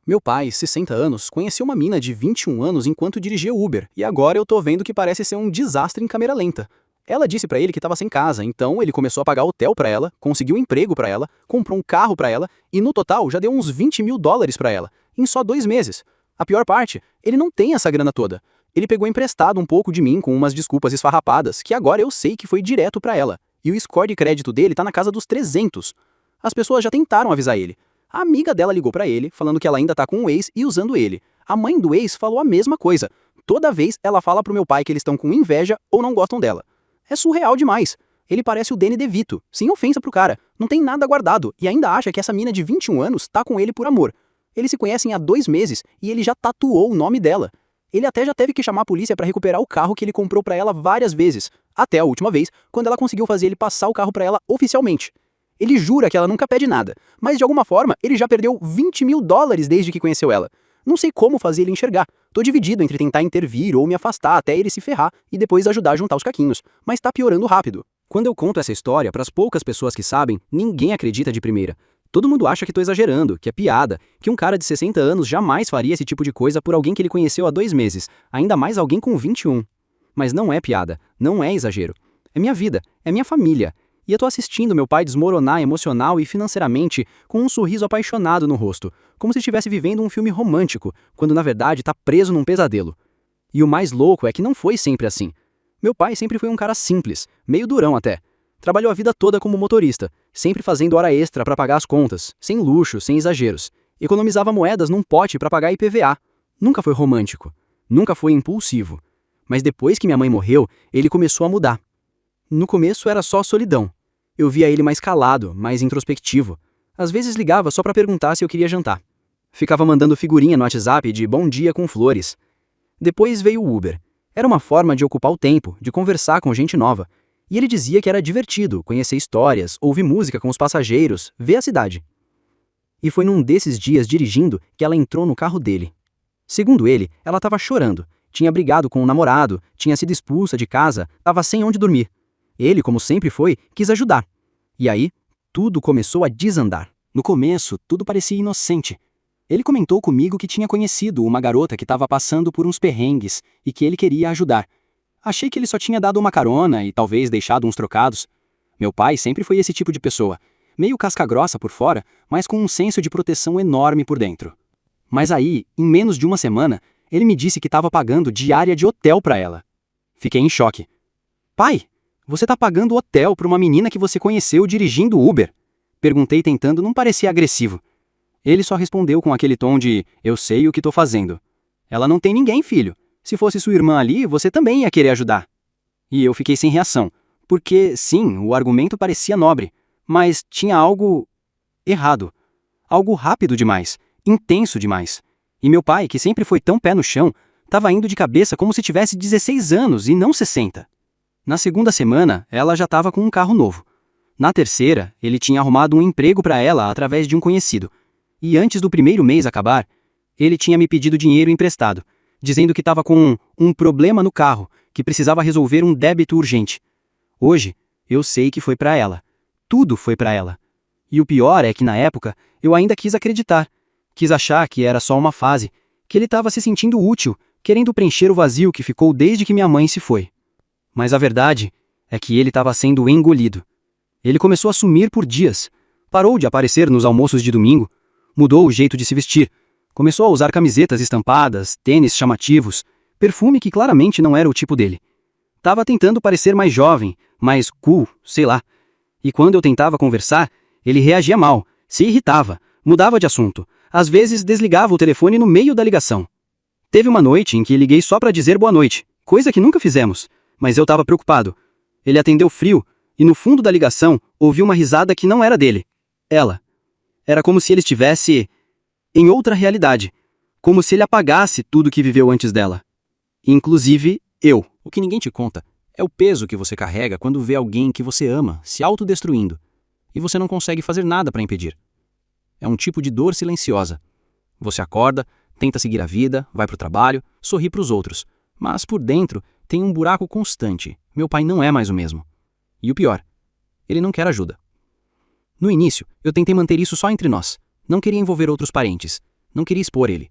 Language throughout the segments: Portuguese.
Meu pai, 60 anos, conheceu uma mina de 21 anos enquanto dirigia Uber, e agora eu tô vendo que parece ser um desastre em câmera lenta. Ela disse pra ele que tava sem casa, então ele começou a pagar hotel pra ela, conseguiu um emprego pra ela, comprou um carro pra ela, e no total já deu uns US$ 20.000 pra ela, em só 2 meses. A pior parte, ele não tem essa grana toda. Ele pegou emprestado um pouco de mim com umas desculpas esfarrapadas, que agora eu sei que foi direto pra ela, e o score de crédito dele tá na casa dos 300. As pessoas já tentaram avisar ele. A amiga dela ligou pra ele, falando que ela ainda tá com o ex e usando ele. A mãe do ex falou a mesma coisa. Toda vez ela fala pro meu pai que eles estão com inveja ou não gostam dela. É surreal demais. Ele parece o Danny DeVito, sem ofensa pro cara. Não tem nada guardado e ainda acha que essa mina de 21 anos tá com ele por amor. Eles se conhecem há 2 meses e ele já tatuou o nome dela. Ele até já teve que chamar a polícia pra recuperar o carro que ele comprou pra ela várias vezes. Até a última vez, quando ela conseguiu fazer ele passar o carro pra ela oficialmente. Ele jura que ela nunca pede nada, mas de alguma forma ele já perdeu US$ 20.000 desde que conheceu ela. Não sei como fazer ele enxergar. Tô dividido entre tentar intervir ou me afastar até ele se ferrar e depois ajudar a juntar os caquinhos, mas tá piorando rápido. Quando eu conto essa história pras poucas pessoas que sabem, ninguém acredita de primeira. Todo mundo acha que tô exagerando, que é piada, que um cara de 60 anos jamais faria esse tipo de coisa por alguém que ele conheceu há 2 meses, ainda mais alguém com 21. Mas não é piada, não é exagero. É minha vida, é minha família. E eu tô assistindo meu pai desmoronar emocional e financeiramente com um sorriso apaixonado no rosto, como se estivesse vivendo um filme romântico, quando na verdade tá preso num pesadelo. E o mais louco é que não foi sempre assim. Meu pai sempre foi um cara simples, meio durão até. Trabalhou a vida toda como motorista, sempre fazendo hora extra pra pagar as contas, sem luxo, sem exageros. Economizava moedas num pote pra pagar IPVA. Nunca foi romântico, nunca foi impulsivo. Mas depois que minha mãe morreu, ele começou a mudar. No começo era só solidão. Eu via ele mais calado, mais introspectivo. Às vezes ligava só pra perguntar se eu queria jantar. Ficava mandando figurinha no WhatsApp de bom dia com flores. Depois veio o Uber. Era uma forma de ocupar o tempo, de conversar com gente nova. E ele dizia que era divertido conhecer histórias, ouvir música com os passageiros, ver a cidade. E foi num desses dias dirigindo que ela entrou no carro dele. Segundo ele, ela estava chorando. Tinha brigado com o namorado, tinha sido expulsa de casa, estava sem onde dormir. Ele, como sempre foi, quis ajudar. E aí, tudo começou a desandar. No começo, tudo parecia inocente. Ele comentou comigo que tinha conhecido uma garota que estava passando por uns perrengues e que ele queria ajudar. Achei que ele só tinha dado uma carona e talvez deixado uns trocados. Meu pai sempre foi esse tipo de pessoa, meio casca-grossa por fora, mas com um senso de proteção enorme por dentro. Mas aí, em menos de uma semana, ele me disse que estava pagando diária de hotel para ela. Fiquei em choque. Pai, você tá pagando hotel pra uma menina que você conheceu dirigindo Uber? Perguntei tentando não parecer agressivo. Ele só respondeu com aquele tom de, eu sei o que tô fazendo. Ela não tem ninguém, filho. Se fosse sua irmã ali, você também ia querer ajudar. E eu fiquei sem reação, porque, sim, o argumento parecia nobre, mas tinha algo errado. Algo rápido demais, intenso demais. E meu pai, que sempre foi tão pé no chão, tava indo de cabeça como se tivesse 16 anos e não 60. Na segunda semana, ela já estava com um carro novo. Na terceira, ele tinha arrumado um emprego para ela através de um conhecido. E antes do primeiro mês acabar, ele tinha me pedido dinheiro emprestado, dizendo que estava com um problema no carro, que precisava resolver um débito urgente. Hoje, eu sei que foi para ela. Tudo foi para ela. E o pior é que na época, eu ainda quis acreditar. Quis achar que era só uma fase, que ele estava se sentindo útil, querendo preencher o vazio que ficou desde que minha mãe se foi. Mas a verdade é que ele estava sendo engolido. Ele começou a sumir por dias. Parou de aparecer nos almoços de domingo. Mudou o jeito de se vestir. Começou a usar camisetas estampadas, tênis chamativos, perfume que claramente não era o tipo dele. Tava tentando parecer mais jovem, mais cool, sei lá. E quando eu tentava conversar, ele reagia mal, se irritava, mudava de assunto. Às vezes desligava o telefone no meio da ligação. Teve uma noite em que liguei só para dizer boa noite, coisa que nunca fizemos. Mas eu estava preocupado. Ele atendeu frio, e no fundo da ligação, ouvi uma risada que não era dele. Ela. Era como se ele estivesse em outra realidade. Como se ele apagasse tudo que viveu antes dela. Inclusive, eu. O que ninguém te conta é o peso que você carrega quando vê alguém que você ama se autodestruindo. E você não consegue fazer nada para impedir. É um tipo de dor silenciosa. Você acorda, tenta seguir a vida, vai pro trabalho, sorri pros outros. Mas por dentro, tem um buraco constante. Meu pai não é mais o mesmo. E o pior, ele não quer ajuda. No início, eu tentei manter isso só entre nós. Não queria envolver outros parentes. Não queria expor ele.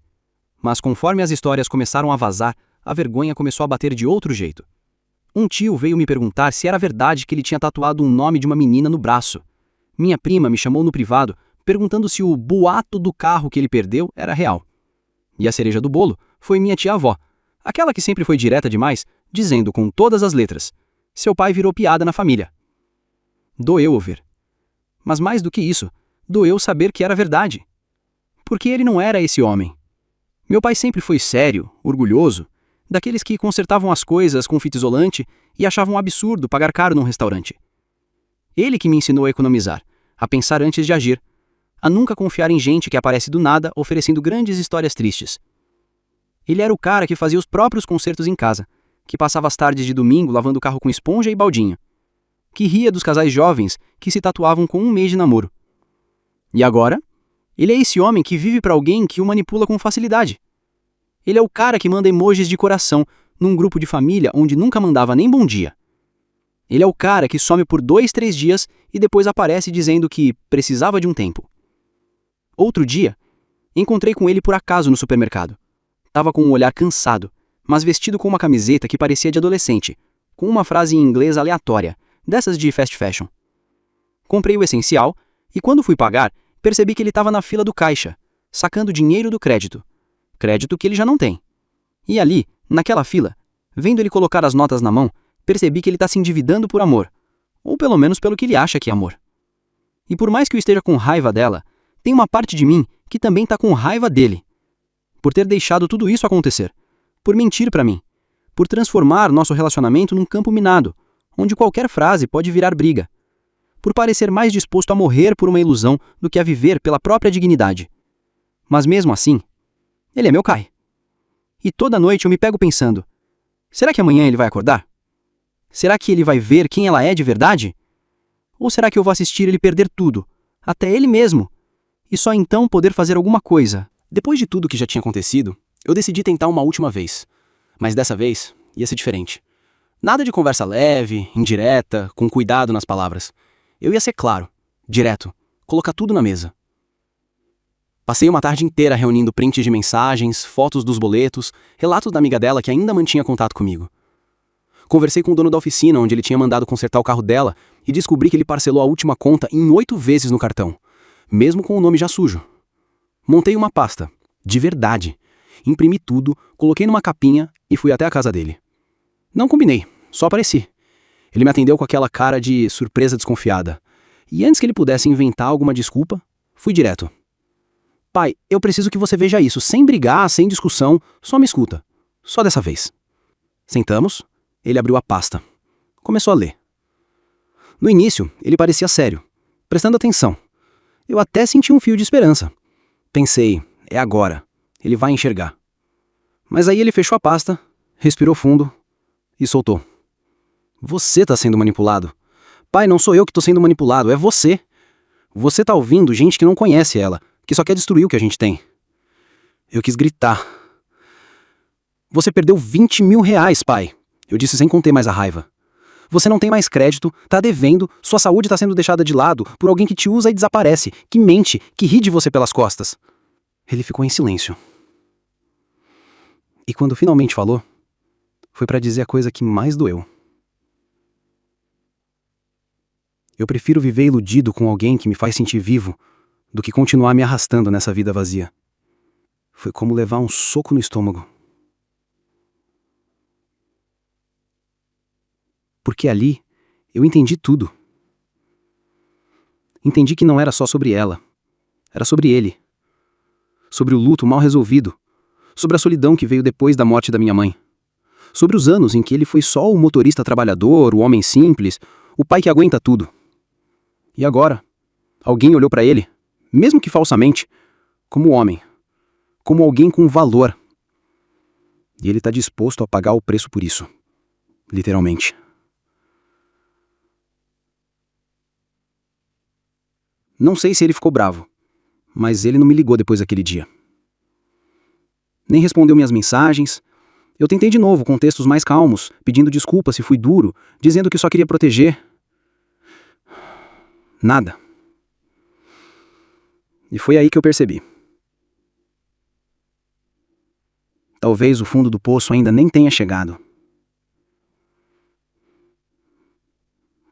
Mas conforme as histórias começaram a vazar, a vergonha começou a bater de outro jeito. Um tio veio me perguntar se era verdade que ele tinha tatuado um nome de uma menina no braço. Minha prima me chamou no privado, perguntando se o boato do carro que ele perdeu era real. E a cereja do bolo foi minha tia-avó, aquela que sempre foi direta demais, dizendo com todas as letras: seu pai virou piada na família. Doeu ouvir. Mas mais do que isso, doeu saber que era verdade. Porque ele não era esse homem. Meu pai sempre foi sério, orgulhoso, daqueles que consertavam as coisas com fita isolante e achavam um absurdo pagar caro num restaurante. Ele que me ensinou a economizar, a pensar antes de agir, a nunca confiar em gente que aparece do nada oferecendo grandes histórias tristes. Ele era o cara que fazia os próprios concertos em casa, que passava as tardes de domingo lavando o carro com esponja e baldinho, que ria dos casais jovens que se tatuavam com um mês de namoro. E agora, ele é esse homem que vive para alguém que o manipula com facilidade. Ele é o cara que manda emojis de coração num grupo de família onde nunca mandava nem bom dia. Ele é o cara que some por 2, 3 dias e depois aparece dizendo que precisava de um tempo. Outro dia, encontrei com ele por acaso no supermercado. Tava com um olhar cansado, mas vestido com uma camiseta que parecia de adolescente, com uma frase em inglês aleatória, dessas de fast fashion. Comprei o essencial e quando fui pagar, percebi que ele estava na fila do caixa, sacando dinheiro do crédito. Crédito que ele já não tem. E ali, naquela fila, vendo ele colocar as notas na mão, percebi que ele está se endividando por amor. Ou pelo menos pelo que ele acha que é amor. E por mais que eu esteja com raiva dela, tem uma parte de mim que também está com raiva dele. Por ter deixado tudo isso acontecer. Por mentir para mim. Por transformar nosso relacionamento num campo minado, onde qualquer frase pode virar briga. Por parecer mais disposto a morrer por uma ilusão do que a viver pela própria dignidade. Mas mesmo assim, ele é meu Kai. E toda noite eu me pego pensando, será que amanhã ele vai acordar? Será que ele vai ver quem ela é de verdade? Ou será que eu vou assistir ele perder tudo, até ele mesmo, e só então poder fazer alguma coisa? Depois de tudo que já tinha acontecido, eu decidi tentar uma última vez. Mas dessa vez, ia ser diferente. Nada de conversa leve, indireta, com cuidado nas palavras. Eu ia ser claro, direto, colocar tudo na mesa. Passei uma tarde inteira reunindo prints de mensagens, fotos dos boletos, relatos da amiga dela que ainda mantinha contato comigo. Conversei com o dono da oficina onde ele tinha mandado consertar o carro dela e descobri que ele parcelou a última conta em 8 vezes no cartão, mesmo com o nome já sujo. Montei uma pasta, de verdade, imprimi tudo, coloquei numa capinha e fui até a casa dele. Não combinei, só apareci. Ele me atendeu com aquela cara de surpresa desconfiada. E antes que ele pudesse inventar alguma desculpa, fui direto. Pai, eu preciso que você veja isso, sem brigar, sem discussão, só me escuta. Só dessa vez. Sentamos, ele abriu a pasta. Começou a ler. No início, ele parecia sério, prestando atenção. Eu até senti um fio de esperança. Pensei, é agora, ele vai enxergar. Mas aí ele fechou a pasta, respirou fundo e soltou. Você tá sendo manipulado. Pai, não sou eu que tô sendo manipulado, é você. Você tá ouvindo gente que não conhece ela, que só quer destruir o que a gente tem. Eu quis gritar. Você perdeu 20 mil reais, pai. Eu disse sem conter mais a raiva. Você não tem mais crédito, tá devendo, sua saúde tá sendo deixada de lado por alguém que te usa e desaparece, que mente, que ri de você pelas costas. Ele ficou em silêncio. E quando finalmente falou, foi pra dizer a coisa que mais doeu. Eu prefiro viver iludido com alguém que me faz sentir vivo do que continuar me arrastando nessa vida vazia. Foi como levar um soco no estômago. Porque ali eu entendi tudo. Entendi que não era só sobre ela. Era sobre ele. Sobre o luto mal resolvido. Sobre a solidão que veio depois da morte da minha mãe. Sobre os anos em que ele foi só o motorista trabalhador, o homem simples, o pai que aguenta tudo. E agora, alguém olhou pra ele, mesmo que falsamente, como homem. Como alguém com valor. E ele tá disposto a pagar o preço por isso. Literalmente. Não sei se ele ficou bravo, mas ele não me ligou depois daquele dia. Nem respondeu minhas mensagens. Eu tentei de novo com textos mais calmos, pedindo desculpa se fui duro, dizendo que só queria proteger. Nada. E foi aí que eu percebi. Talvez o fundo do poço ainda nem tenha chegado.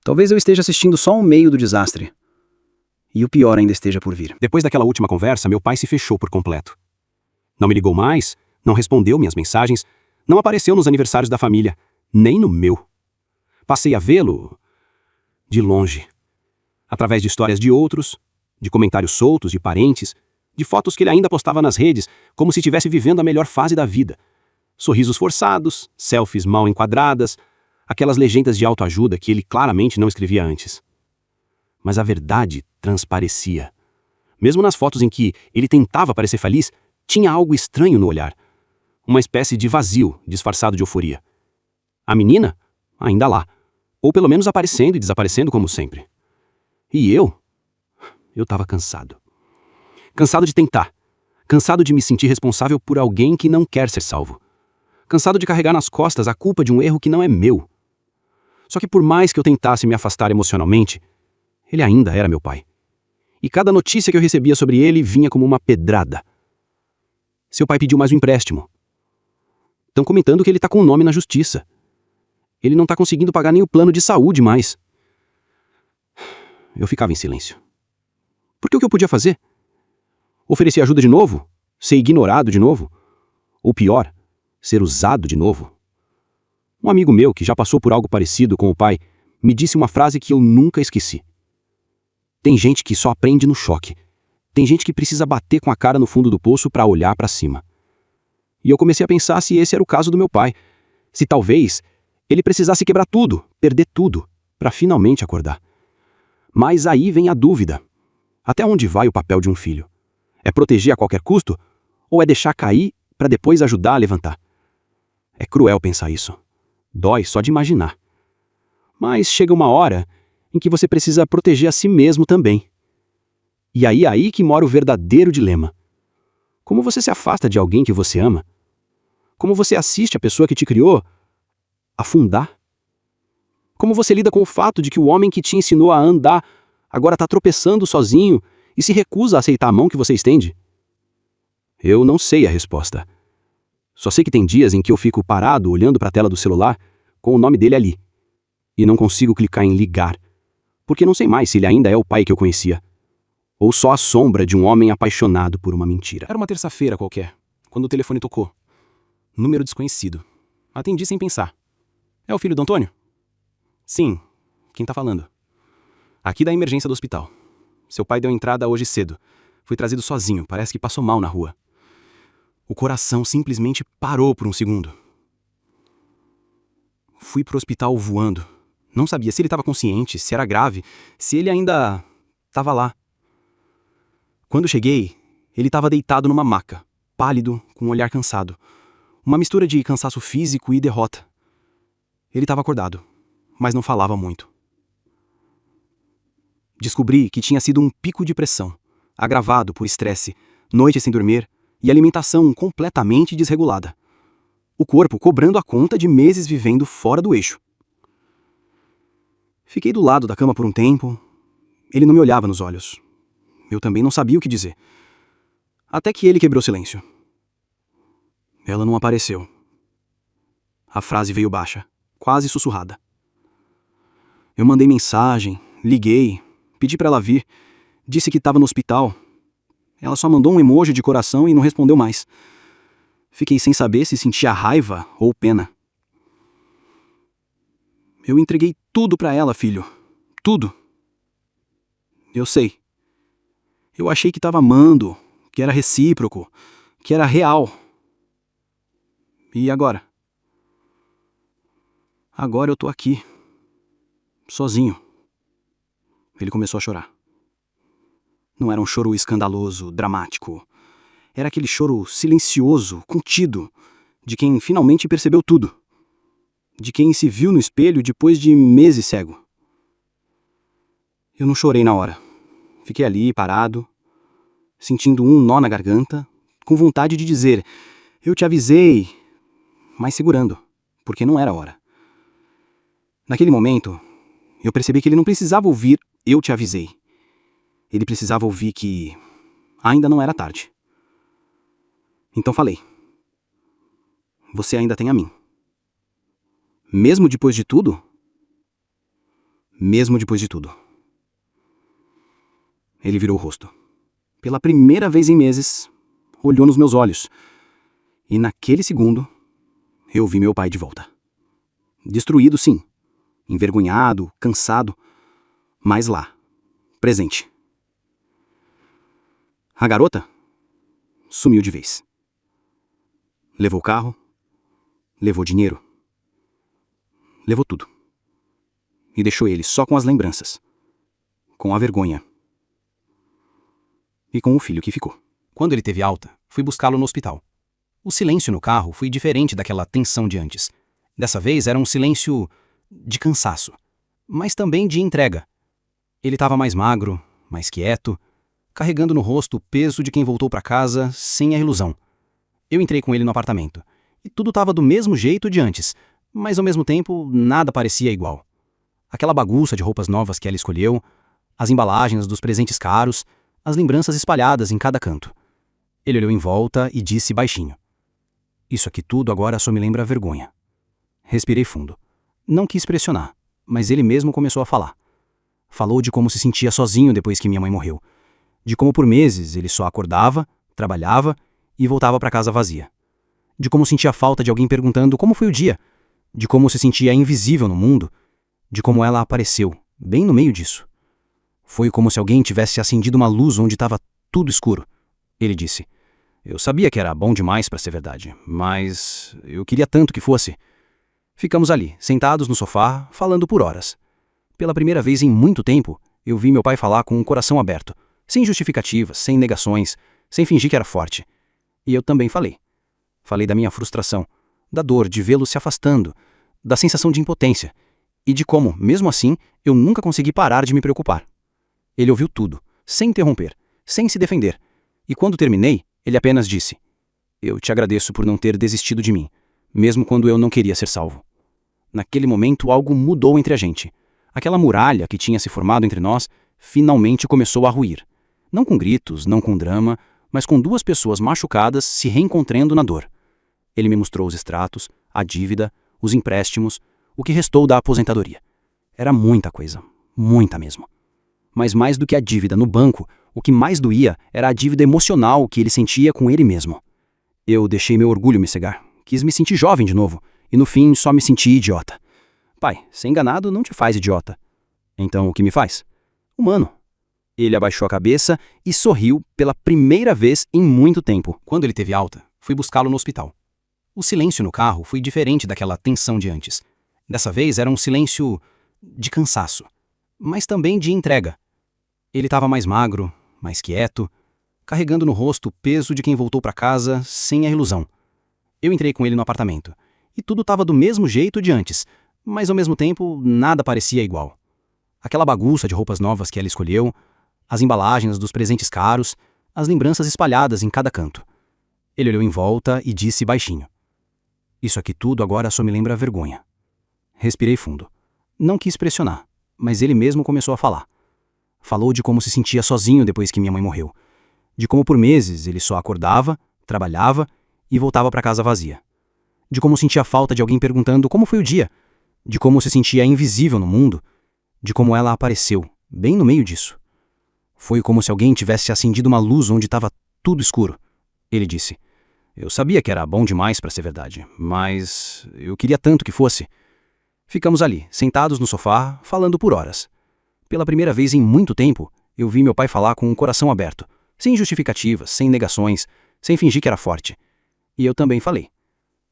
Talvez eu esteja assistindo só o meio do desastre. E o pior ainda esteja por vir. Depois daquela última conversa, meu pai se fechou por completo. Não me ligou mais, não respondeu minhas mensagens, não apareceu nos aniversários da família, nem no meu. Passei a vê-lo de longe, através de histórias de outros, de comentários soltos de parentes, de fotos que ele ainda postava nas redes, como se estivesse vivendo a melhor fase da vida. Sorrisos forçados, selfies mal enquadradas, aquelas legendas de autoajuda que ele claramente não escrevia antes. Mas a verdade transparecia. Mesmo nas fotos em que ele tentava parecer feliz, tinha algo estranho no olhar. Uma espécie de vazio disfarçado de euforia. A menina? Ainda lá. Ou pelo menos aparecendo e desaparecendo como sempre. E eu? Eu estava cansado. Cansado de tentar. Cansado de me sentir responsável por alguém que não quer ser salvo. Cansado de carregar nas costas a culpa de um erro que não é meu. Só que por mais que eu tentasse me afastar emocionalmente, ele ainda era meu pai. E cada notícia que eu recebia sobre ele vinha como uma pedrada. Seu pai pediu mais um empréstimo. Estão comentando que ele está com um nome na justiça. Ele não está conseguindo pagar nem o plano de saúde mais. Eu ficava em silêncio. Porque o que eu podia fazer? Oferecer ajuda de novo? Ser ignorado de novo? Ou pior, ser usado de novo? Um amigo meu, que já passou por algo parecido com o pai, me disse uma frase que eu nunca esqueci. Tem gente que só aprende no choque. Tem gente que precisa bater com a cara no fundo do poço para olhar para cima. E eu comecei a pensar se esse era o caso do meu pai. Se talvez ele precisasse quebrar tudo, perder tudo, para finalmente acordar. Mas aí vem a dúvida. Até onde vai o papel de um filho? É proteger a qualquer custo? Ou é deixar cair para depois ajudar a levantar? É cruel pensar isso. Dói só de imaginar. Mas chega uma hora em que você precisa proteger a si mesmo também. E aí que mora o verdadeiro dilema. Como você se afasta de alguém que você ama? Como você assiste a pessoa que te criou afundar? Como você lida com o fato de que o homem que te ensinou a andar agora está tropeçando sozinho e se recusa a aceitar a mão que você estende? Eu não sei a resposta. Só sei que tem dias em que eu fico parado olhando para a tela do celular com o nome dele ali. E não consigo clicar em ligar, porque não sei mais se ele ainda é o pai que eu conhecia. Ou só a sombra de um homem apaixonado por uma mentira. Era uma terça-feira qualquer, quando o telefone tocou. Número desconhecido. Atendi sem pensar. É o filho do Antônio? Sim. Quem tá falando? Aqui da emergência do hospital. Seu pai deu entrada hoje cedo. Foi trazido sozinho, parece que passou mal na rua. O coração simplesmente parou por um segundo. Fui pro hospital voando. Não sabia se ele estava consciente, se era grave, se ele ainda estava lá. Quando cheguei, ele estava deitado numa maca, pálido, com um olhar cansado. Uma mistura de cansaço físico e derrota. Ele estava acordado, mas não falava muito. Descobri que tinha sido um pico de pressão, agravado por estresse, noite sem dormir e alimentação completamente desregulada. O corpo cobrando a conta de meses vivendo fora do eixo. Fiquei do lado da cama por um tempo. Ele não me olhava nos olhos. Eu também não sabia o que dizer. Até que ele quebrou o silêncio. Ela não apareceu. A frase veio baixa, quase sussurrada. Eu mandei mensagem, liguei, pedi para ela vir, disse que estava no hospital. Ela só mandou um emoji de coração e não respondeu mais. Fiquei sem saber se sentia raiva ou pena. Eu entreguei tudo para ela, filho. Tudo. Eu sei. Eu achei que estava amando, que era recíproco, que era real. E agora? Agora eu tô aqui. Sozinho. Ele começou a chorar. Não era um choro escandaloso, dramático. Era aquele choro silencioso, contido, de quem finalmente percebeu tudo. De quem se viu no espelho depois de meses cego. Eu não chorei na hora. Fiquei ali, parado, sentindo um nó na garganta, com vontade de dizer: eu te avisei, mas segurando, porque não era a hora. Naquele momento, eu percebi que ele não precisava ouvir "eu te avisei". Ele precisava ouvir que ainda não era tarde. Então falei: você ainda tem a mim. Mesmo depois de tudo? Mesmo depois de tudo. Ele virou o rosto. Pela primeira vez em meses, olhou nos meus olhos. E naquele segundo, eu vi meu pai de volta. Destruído, sim. Envergonhado, cansado. Mas lá, presente. A garota sumiu de vez. Levou o carro, levou dinheiro, levou tudo. E deixou ele só com as lembranças, com a vergonha e com o filho que ficou. Quando ele teve alta, fui buscá-lo no hospital. O silêncio no carro foi diferente daquela tensão de antes. Dessa vez era um silêncio de cansaço, mas também de entrega. Ele estava mais magro, mais quieto, carregando no rosto o peso de quem voltou para casa sem a ilusão. Eu entrei com ele no apartamento, e tudo estava do mesmo jeito de antes, mas ao mesmo tempo nada parecia igual. Aquela bagunça de roupas novas que ela escolheu, as embalagens dos presentes caros, as lembranças espalhadas em cada canto. Ele olhou em volta e disse baixinho: "Isso aqui tudo agora só me lembra a vergonha." Respirei fundo. Não quis pressionar, mas ele mesmo começou a falar. Falou de como se sentia sozinho depois que minha mãe morreu. De como por meses ele só acordava, trabalhava e voltava para casa vazia. De como sentia falta de alguém perguntando como foi o dia. De como se sentia invisível no mundo. De como ela apareceu, bem no meio disso. Foi como se alguém tivesse acendido uma luz onde estava tudo escuro. Ele disse: "Eu sabia que era bom demais para ser verdade, mas eu queria tanto que fosse." Ficamos ali, sentados no sofá, falando por horas. Pela primeira vez em muito tempo, eu vi meu pai falar com o coração aberto, sem justificativas, sem negações, sem fingir que era forte. E eu também falei. Falei da minha frustração, da dor de vê-lo se afastando, da sensação de impotência, e de como, mesmo assim, eu nunca consegui parar de me preocupar. Ele ouviu tudo, sem interromper, sem se defender, e quando terminei, ele apenas disse: "Eu te agradeço por não ter desistido de mim, mesmo quando eu não queria ser salvo." Naquele momento, algo mudou entre a gente. Aquela muralha que tinha se formado entre nós finalmente começou a ruir. Não com gritos, não com drama, mas com duas pessoas machucadas se reencontrando na dor. Ele me mostrou os extratos, a dívida, os empréstimos, o que restou da aposentadoria. Era muita coisa, muita mesmo. Mas mais do que a dívida no banco, o que mais doía era a dívida emocional que ele sentia com ele mesmo. Eu deixei meu orgulho me cegar, quis me sentir jovem de novo, e no fim só me senti idiota. Pai, ser enganado não te faz idiota. Então o que me faz? Humano. Ele abaixou a cabeça e sorriu pela primeira vez em muito tempo. Quando ele teve alta, fui buscá-lo no hospital. O silêncio no carro foi diferente daquela tensão de antes. Dessa vez era um silêncio de cansaço, mas também de entrega. Ele estava mais magro, mais quieto, carregando no rosto o peso de quem voltou para casa sem a ilusão. Eu entrei com ele no apartamento, e tudo estava do mesmo jeito de antes, mas ao mesmo tempo nada parecia igual. Aquela bagunça de roupas novas que ela escolheu, as embalagens dos presentes caros, as lembranças espalhadas em cada canto. Ele olhou em volta e disse baixinho: "Isso aqui tudo agora só me lembra a vergonha." Respirei fundo. Não quis pressionar, mas ele mesmo começou a falar. Falou de como se sentia sozinho depois que minha mãe morreu. De como por meses ele só acordava, trabalhava e voltava para casa vazia. De como sentia falta de alguém perguntando como foi o dia. De como se sentia invisível no mundo. De como ela apareceu, bem no meio disso. Foi como se alguém tivesse acendido uma luz onde estava tudo escuro. Ele disse: "Eu sabia que era bom demais para ser verdade, mas eu queria tanto que fosse." Ficamos ali, sentados no sofá, falando por horas. Pela primeira vez em muito tempo, eu vi meu pai falar com o coração aberto, sem justificativas, sem negações, sem fingir que era forte. E eu também falei.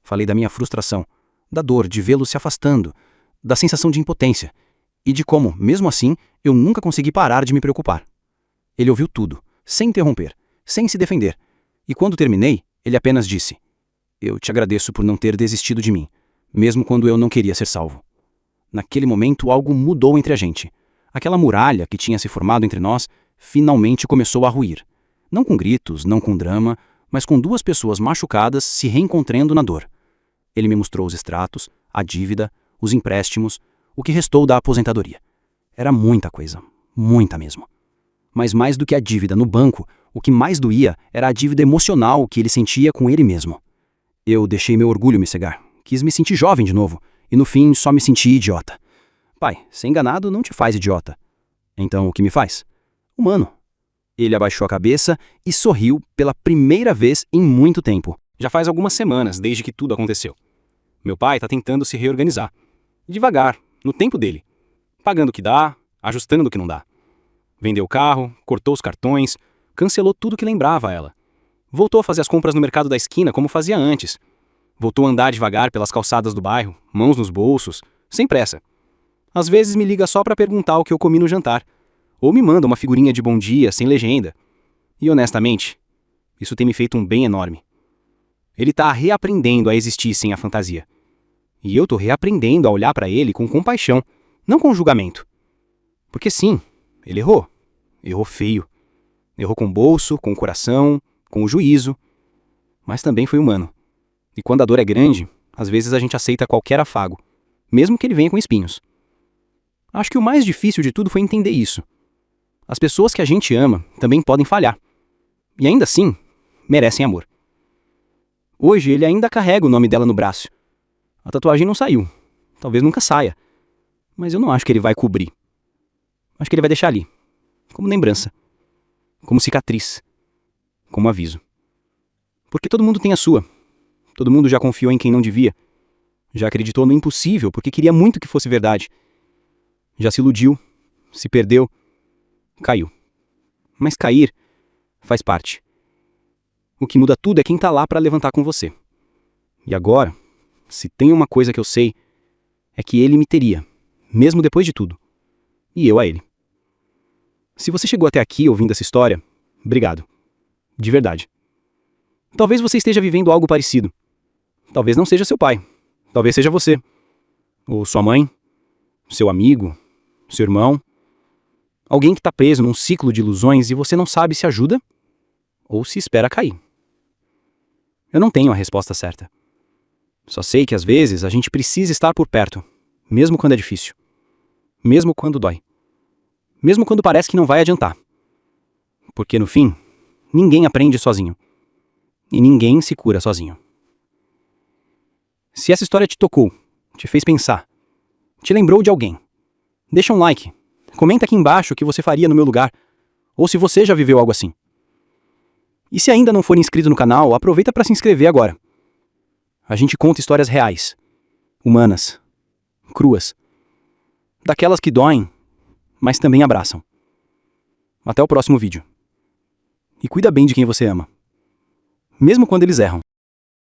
Falei da minha frustração, da dor de vê-lo se afastando, da sensação de impotência, e de como, mesmo assim, eu nunca consegui parar de me preocupar. Ele ouviu tudo, sem interromper, sem se defender, e quando terminei, ele apenas disse: "Eu te agradeço por não ter desistido de mim, mesmo quando eu não queria ser salvo." Naquele momento, algo mudou entre a gente. Aquela muralha que tinha se formado entre nós finalmente começou a ruir. Não com gritos, não com drama, mas com duas pessoas machucadas se reencontrando na dor. Ele me mostrou os extratos, a dívida, os empréstimos, o que restou da aposentadoria. Era muita coisa, muita mesmo. Mas mais do que a dívida no banco, o que mais doía era a dívida emocional que ele sentia com ele mesmo. Eu deixei meu orgulho me cegar. Quis me sentir jovem de novo. E no fim, só me senti idiota. Pai, ser enganado não te faz idiota. Então, o que me faz? Humano. Ele abaixou a cabeça e sorriu pela primeira vez em muito tempo. Já faz algumas semanas desde que tudo aconteceu. Meu pai está tentando se reorganizar. Devagar, no tempo dele. Pagando o que dá, ajustando o que não dá. Vendeu o carro, cortou os cartões, cancelou tudo que lembrava a ela. Voltou a fazer as compras no mercado da esquina como fazia antes. Voltou a andar devagar pelas calçadas do bairro, mãos nos bolsos, sem pressa. Às vezes me liga só para perguntar o que eu comi no jantar. Ou me manda uma figurinha de bom dia, sem legenda. E honestamente, isso tem me feito um bem enorme. Ele tá reaprendendo a existir sem a fantasia. E eu tô reaprendendo a olhar para ele com compaixão, não com julgamento. Porque sim, ele errou. Errou feio. Errou com o bolso, com o coração, com o juízo. Mas também foi humano. E quando a dor é grande, às vezes a gente aceita qualquer afago, mesmo que ele venha com espinhos. Acho que o mais difícil de tudo foi entender isso. As pessoas que a gente ama também podem falhar. E ainda assim, merecem amor. Hoje ele ainda carrega o nome dela no braço. A tatuagem não saiu. Talvez nunca saia. Mas eu não acho que ele vai cobrir. Acho que ele vai deixar ali. Como lembrança. Como cicatriz. Como aviso. Porque todo mundo tem a sua. Todo mundo já confiou em quem não devia. Já acreditou no impossível porque queria muito que fosse verdade. Já se iludiu. Se perdeu. Caiu. Mas cair faz parte. O que muda tudo é quem tá lá pra levantar com você. E agora, se tem uma coisa que eu sei, é que ele me teria, mesmo depois de tudo. E eu a ele. Se você chegou até aqui ouvindo essa história, obrigado. De verdade. Talvez você esteja vivendo algo parecido. Talvez não seja seu pai. Talvez seja você. Ou sua mãe. Seu amigo. Seu irmão. Alguém que está preso num ciclo de ilusões e você não sabe se ajuda ou se espera cair. Eu não tenho a resposta certa. Só sei que às vezes a gente precisa estar por perto, mesmo quando é difícil. Mesmo quando dói. Mesmo quando parece que não vai adiantar. Porque no fim, ninguém aprende sozinho. E ninguém se cura sozinho. Se essa história te tocou, te fez pensar, te lembrou de alguém, deixa um like. Comenta aqui embaixo o que você faria no meu lugar, ou se você já viveu algo assim. E se ainda não for inscrito no canal, aproveita para se inscrever agora. A gente conta histórias reais, humanas, cruas, daquelas que doem, mas também abraçam. Até o próximo vídeo. E cuida bem de quem você ama, mesmo quando eles erram.